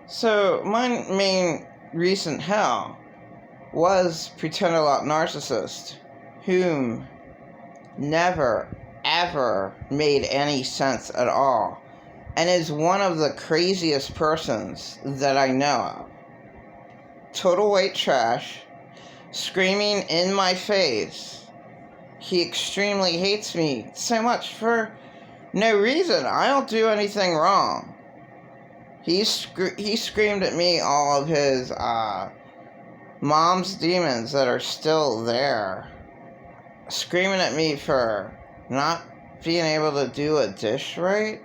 So, my main recent hell was pretend a lot narcissist, whom never, ever made any sense at all, and is one of the craziest persons that I know of. Total white trash, screaming in my face. He extremely hates me so much for no reason. I don't do anything wrong. He screamed at me all of his mom's demons that are still there. Screaming at me for not being able to do a dish right.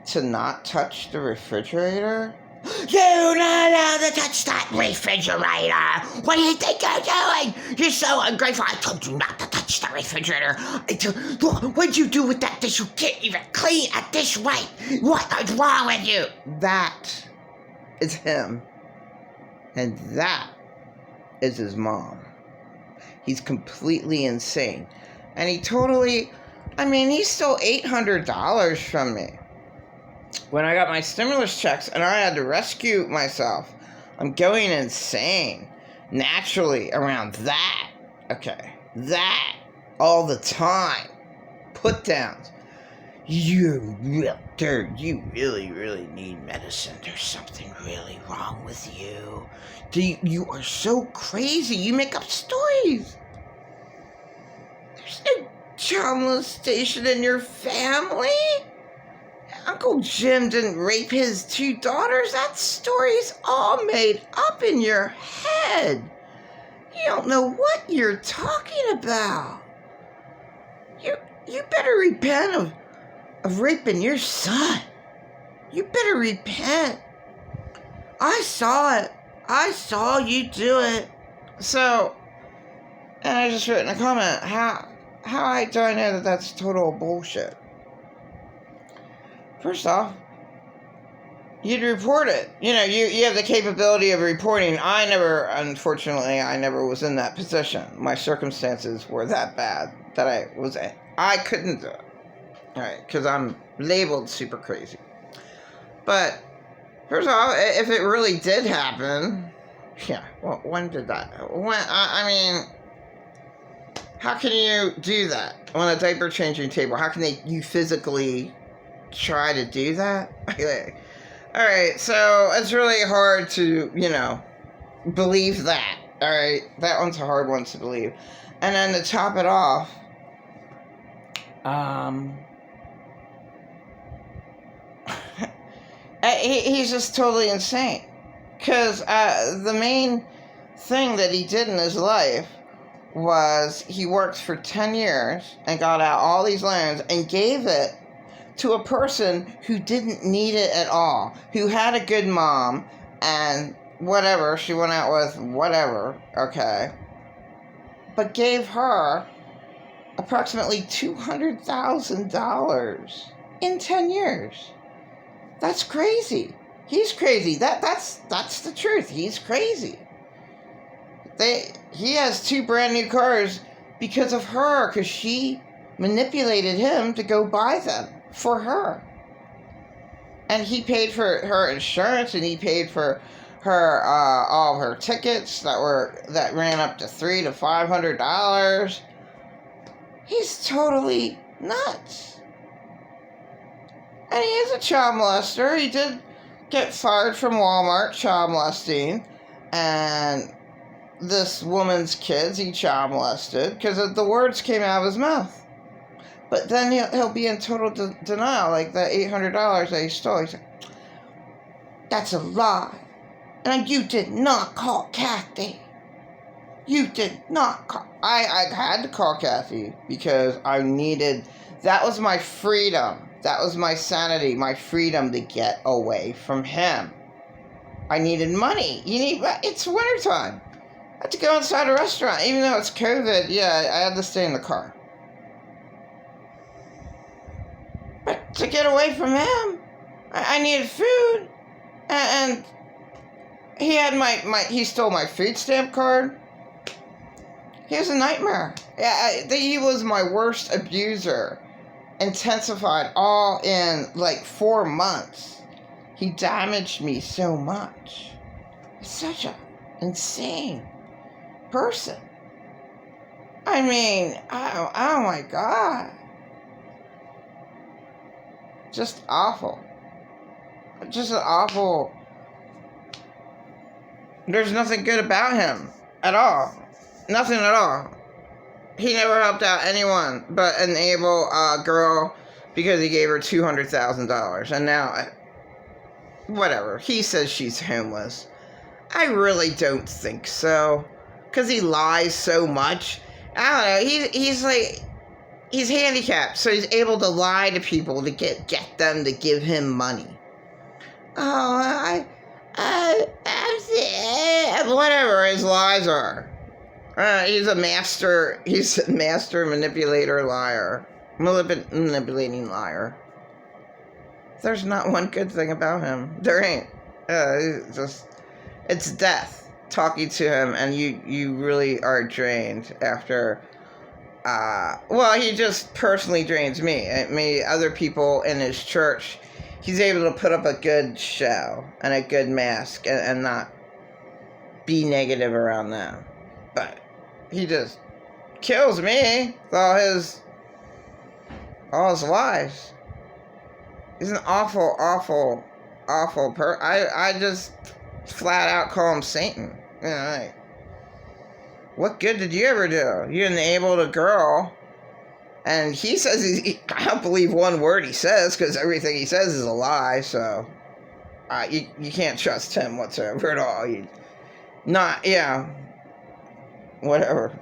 To not touch the refrigerator. You're not allowed to touch that refrigerator. What do you think you're doing? You're so ungrateful. I told you not to touch the refrigerator. What'd you do with that dish? You can't even clean a dish right. What's wrong with you? That is him. And that is his mom. He's completely insane. And he stole $800 from me. When I got my stimulus checks and I had to rescue myself, I'm going insane. Naturally around that. Okay. That. All the time. Put downs. You really, really need medicine. There's something really wrong with you. You are so crazy. You make up stories. There's no child molestation in your family. Uncle Jim didn't rape his 2 daughters. That story's all made up in your head. You don't know what you're talking about. You better repent of raping your son. You better repent. I saw it. I saw you do it. So, and I just wrote in a comment, how do I know that that's total bullshit? First off, you'd report it. You have the capability of reporting. Unfortunately, I never was in that position. My circumstances were that bad that I couldn't do it. All right, because I'm labeled super crazy. But, first off, if it really did happen, well, when did that? How can you do that on a diaper changing table? How can you physically try to do that? Alright, so it's really hard to, believe that. Alright, that one's a hard one to believe. And then to top it off, he's just totally insane. Because the main thing that he did in his life was he worked for 10 years and got out all these loans and gave it to a person who didn't need it at all, who had a good mom, and whatever, she went out with whatever, okay, but gave her approximately $200,000 in 10 years. That's crazy. He's crazy. That's the truth. He's crazy. He has 2 brand new cars because of her, because she manipulated him to go buy them for her. And he paid for her insurance, and he paid for her all of her tickets that ran up to $300 to $500. He's totally nuts. And he is a child molester. He did get fired from Walmart child molesting, and this woman's kids he child molested because the words came out of his mouth. But then he'll be in total denial, like that $800 that he stole. He's like, that's a lie. And you did not call Kathy. You did not call. I had to call Kathy because that was my freedom. That was my sanity, my freedom to get away from him. I needed money. It's wintertime. I had to go inside a restaurant, even though it's COVID. Yeah, I had to stay in the car. But to get away from him, I needed food, and he had he stole my food stamp card. He was a nightmare. Yeah, he was my worst abuser, intensified all in like 4 months. He damaged me so much. He's such an insane person. I mean, oh my God. Just awful. Just an awful. There's nothing good about him at all. Nothing at all. He never helped out anyone but an able girl because he gave her $200,000. And now, whatever. He says she's homeless. I really don't think so. Because he lies so much. I don't know. He's like... He's handicapped, so he's able to lie to people to get them to give him money. Oh, whatever his lies are. He's a master manipulator liar. Manipulating liar. There's not one good thing about him. There ain't. It's death talking to him, and you really are drained after. Well, he just personally drains me. I mean, other people in his church, he's able to put up a good show and a good mask and not be negative around them. But he just kills me with all his lies. He's an awful, awful, awful person. I just flat out call him Satan. You know, like, what good did you ever do? You enabled a girl, and he says I don't believe one word he says because everything he says is a lie. So you can't trust him whatsoever at all. Whatever.